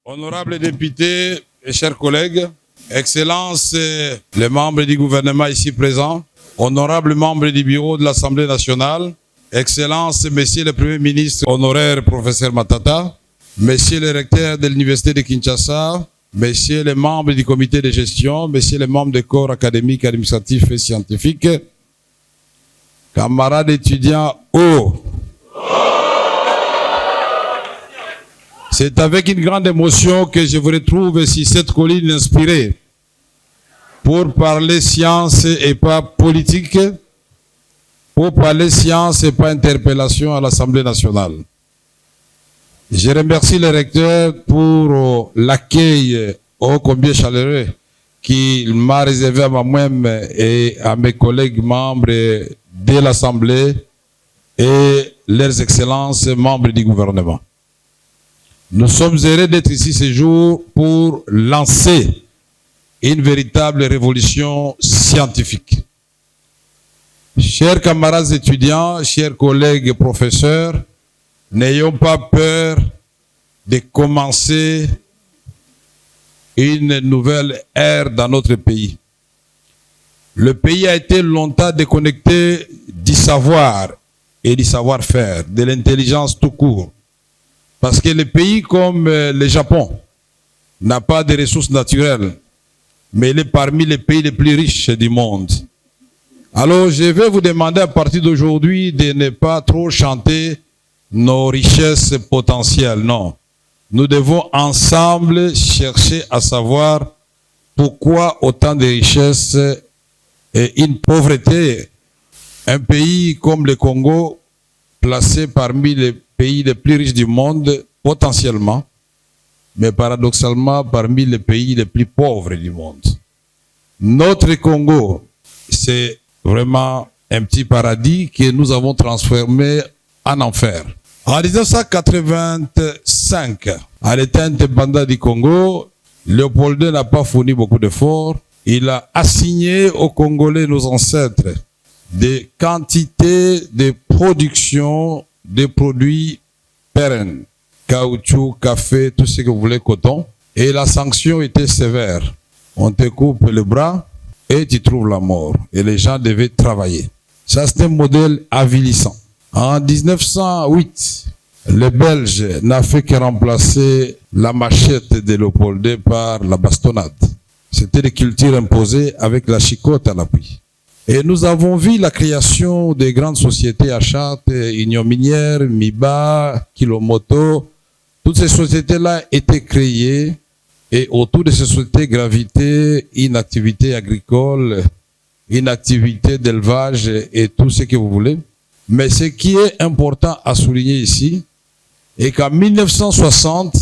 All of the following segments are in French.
Honorables députés et chers collègues, Excellences, les membres du gouvernement ici présents, honorables membres du bureau de l'Assemblée nationale, Excellences, Monsieur le Premier ministre honoraire professeur Matata, Monsieur le recteur de l'Université de Kinshasa, Messieurs les membres du comité de gestion, Messieurs les membres des corps académiques, administratifs et scientifiques, camarades étudiants, c'est avec une grande émotion que je vous retrouve sur cette colline inspirée pour parler science et pas politique, pour parler science et pas interpellation à l'Assemblée nationale. Je remercie le recteur pour l'accueil ô combien chaleureux qu'il m'a réservé à moi-même et à mes collègues membres de l'Assemblée et leurs excellences membres du gouvernement. Nous sommes heureux d'être ici ce jour pour lancer une véritable révolution scientifique. Chers camarades étudiants, chers collègues professeurs, n'ayons pas peur de commencer une nouvelle ère dans notre pays. Le pays a été longtemps déconnecté du savoir et du savoir-faire, de l'intelligence tout court. Parce que les pays comme le Japon n'a pas de ressources naturelles, mais il est parmi les pays les plus riches du monde. Alors je vais vous demander à partir d'aujourd'hui de ne pas trop chanter nos richesses potentielles, non. Nous devons ensemble chercher à savoir pourquoi autant de richesses et une pauvreté. Un pays comme le Congo, placé parmi les pays les plus riches du monde, potentiellement, mais paradoxalement parmi les pays les plus pauvres du monde. Notre Congo, c'est vraiment un petit paradis que nous avons transformé en enfer. En 1985, à l'état indépendant du Congo, Léopold II n'a pas fourni beaucoup d'efforts. Il a assigné aux Congolais, nos ancêtres, des quantités de production de produits pérennes, caoutchouc, café, tout ce que vous voulez, coton. Et la sanction était sévère. On te coupe le bras et tu trouves la mort. Et les gens devaient travailler. Ça, c'est un modèle avilissant. En 1908, les Belges n'ont fait que remplacer la machette de Léopold II par la bastonnade. C'était des cultures imposées avec la chicotte à l'appui. Et nous avons vu la création des grandes sociétés achat, Union Minière, Miba, Kilomoto. Toutes ces sociétés-là étaient créées et autour de ces sociétés gravitait une activité agricole, une activité d'élevage et tout ce que vous voulez. Mais ce qui est important à souligner ici est qu'en 1960,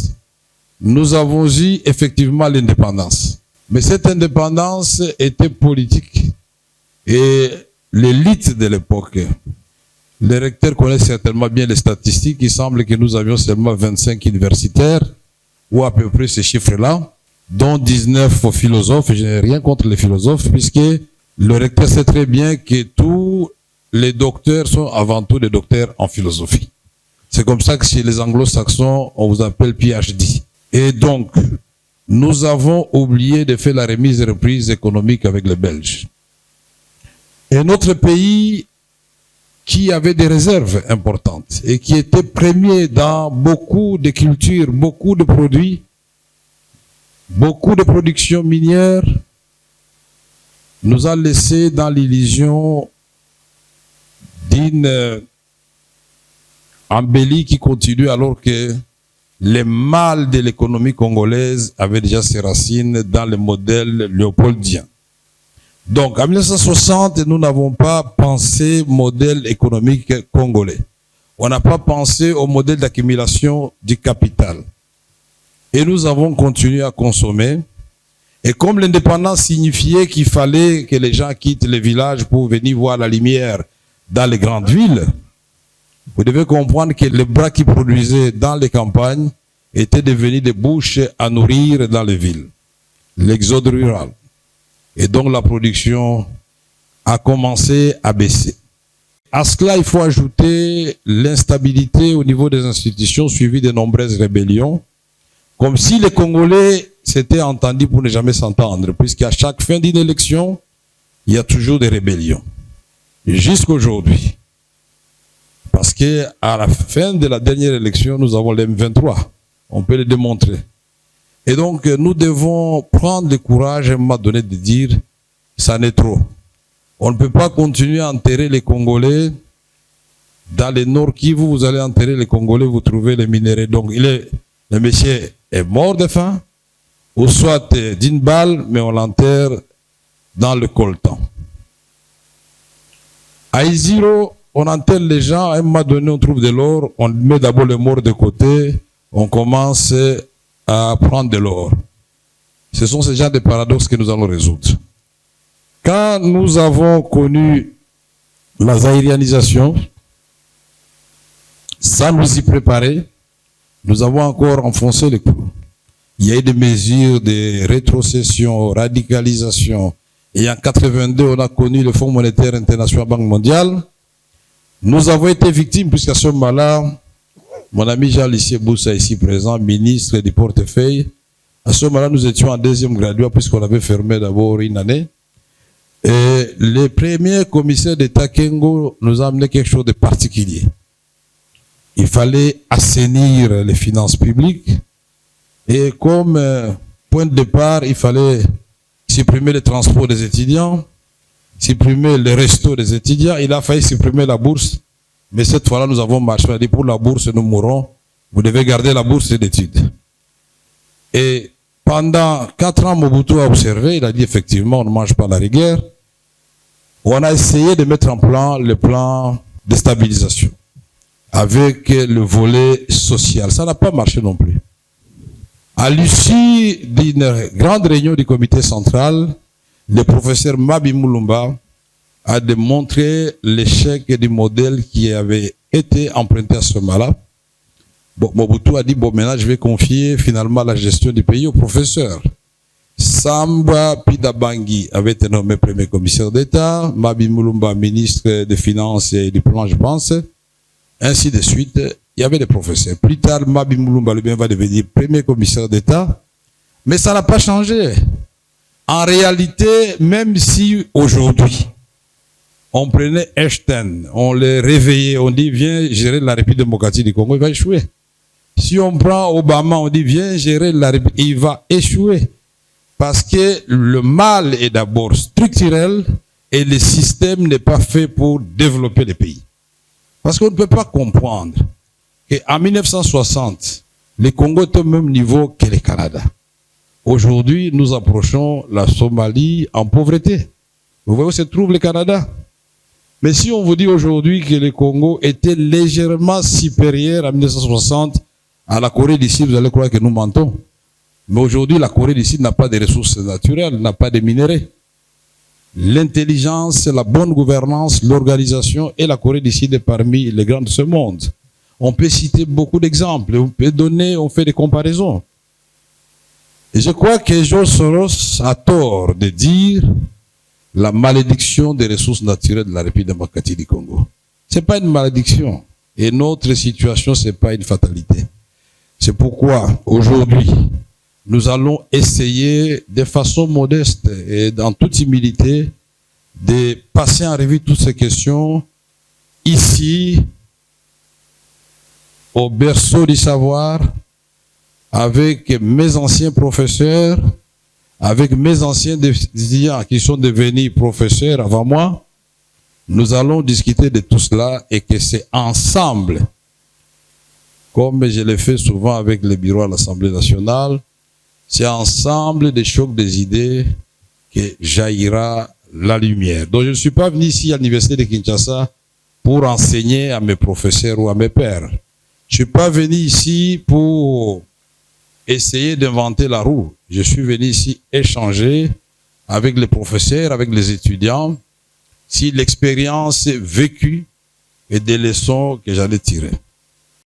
nous avons eu effectivement l'indépendance. Mais cette indépendance était politique. Et l'élite de l'époque, les recteurs connaissent certainement bien les statistiques, il semble que nous avions seulement 25 universitaires, ou à peu près ces chiffres-là, dont 19 philosophes. Je n'ai rien contre les philosophes, puisque le recteur sait très bien que tous les docteurs sont avant tout des docteurs en philosophie. C'est comme ça que chez les anglo-saxons, on vous appelle PhD. Et donc, nous avons oublié de faire la remise et reprise économique avec les Belges. Et notre pays, qui avait des réserves importantes et qui était premier dans beaucoup de cultures, beaucoup de produits, beaucoup de productions minières, nous a laissé dans l'illusion d'une embellie qui continue alors que les mal de l'économie congolaise avaient déjà ses racines dans le modèle léopoldien. Donc, en 1960, nous n'avons pas pensé au modèle économique congolais. On n'a pas pensé au modèle d'accumulation du capital. Et nous avons continué à consommer. Et comme l'indépendance signifiait qu'il fallait que les gens quittent les villages pour venir voir la lumière dans les grandes villes, vous devez comprendre que les bras qui produisaient dans les campagnes étaient devenus des bouches à nourrir dans les villes. L'exode rural. Et donc la production a commencé à baisser. À cela, il faut ajouter l'instabilité au niveau des institutions suivie de nombreuses rébellions Comme si les Congolais s'étaient entendus pour ne jamais s'entendre, puisqu'à chaque fin d'une élection, il y a toujours des rébellions. Jusqu'aujourd'hui. Parce que à la fin de la dernière élection, nous avons les M23. On peut le démontrer. Et donc, nous devons prendre le courage à un moment donné de dire, ça n'est trop. On ne peut pas continuer à enterrer les Congolais. Dans le Nord Kivu, vous allez enterrer les Congolais, vous trouvez les minéraux. Donc, le monsieur est mort de faim, ou soit d'une balle, mais on l'enterre dans le coltan. À Isiro, on enterre les gens, à un moment donné, on trouve de l'or, on met d'abord les morts de côté, on commence à prendre de l'or. Ce sont ces genres de paradoxes que nous allons résoudre. Quand nous avons connu la zaïrianisation, sans nous y préparer, nous avons encore enfoncé le clou. Il y a eu des mesures de rétrocession, radicalisation. Et en 82, on a connu le Fonds monétaire international, Banque mondiale. Nous avons été victimes, puisqu'à ce moment-là, mon ami Jean-Lissier Boussa, ici présent, ministre du portefeuille, à ce moment-là, nous étions en deuxième graduat, puisqu'on avait fermé d'abord une année. Et le premier commissaire d'État, Kengo, nous a amené quelque chose de particulier. Il fallait assainir les finances publiques. Et comme point de départ, il fallait supprimer le transport des étudiants, supprimer les restos des étudiants. Il a failli supprimer la bourse. Mais cette fois-là, nous avons marché. On a dit, pour la bourse, nous mourrons. Vous devez garder la bourse d'études. Et pendant 4 ans, Mobutu a observé. Il a dit, effectivement, on ne mange pas la rigueur. On a essayé de mettre en plan le plan de stabilisation avec le volet social. Ça n'a pas marché non plus. À l'issue d'une grande réunion du comité central, le professeur Mabi Moulumba a démontré l'échec du modèle qui avait été emprunté à ce moment-là. Bon, Mobutu a dit, bon, maintenant je vais confier finalement la gestion du pays au professeur. Samba Pidabangi avait été nommé premier commissaire d'État, Mabi Moulumba ministre des Finances et du Plan, je pense. Ainsi de suite, il y avait des professeurs. Plus tard, Mabi Moulumba lui-même va devenir premier commissaire d'État. Mais ça n'a pas changé. En réalité, même si aujourd'hui, on prenait Einstein, on le réveillait, on dit viens gérer la République démocratique du Congo, il va échouer. Si on prend Obama, on dit viens gérer la République, il va échouer. Parce que le mal est d'abord structurel et le système n'est pas fait pour développer les pays. Parce qu'on ne peut pas comprendre qu'en 1960, le Congo est au même niveau que le Canada. Aujourd'hui, nous approchons la Somalie en pauvreté. Vous voyez où se trouve le Canada? Mais si on vous dit aujourd'hui que le Congo était légèrement supérieur en 1960 à la Corée du Sud, vous allez croire que nous mentons. Mais aujourd'hui, la Corée du Sud n'a pas de ressources naturelles, n'a pas de minéraux. L'intelligence, la bonne gouvernance, l'organisation et la Corée du Sud est parmi les grands de ce monde. On peut citer beaucoup d'exemples, on peut donner, on fait des comparaisons. Et je crois que George Soros a tort de dire la malédiction des ressources naturelles de la République démocratique du Congo. C'est pas une malédiction. Et notre situation, c'est pas une fatalité. C'est pourquoi, aujourd'hui, nous allons essayer de façon modeste et dans toute humilité de passer en revue toutes ces questions ici, au berceau du savoir, avec mes anciens professeurs, avec mes anciens étudiants qui sont devenus professeurs avant moi. Nous allons discuter de tout cela et que c'est ensemble, comme je l'ai fait souvent avec le bureau à l'Assemblée nationale, c'est ensemble des chocs des idées que jaillira la lumière. Donc je ne suis pas venu ici à l'université de Kinshasa pour enseigner à mes professeurs ou à mes pairs. Je ne suis pas venu ici pour essayer d'inventer la roue. Je suis venu ici échanger avec les professeurs, avec les étudiants, si l'expérience vécue et des leçons que j'allais tirer.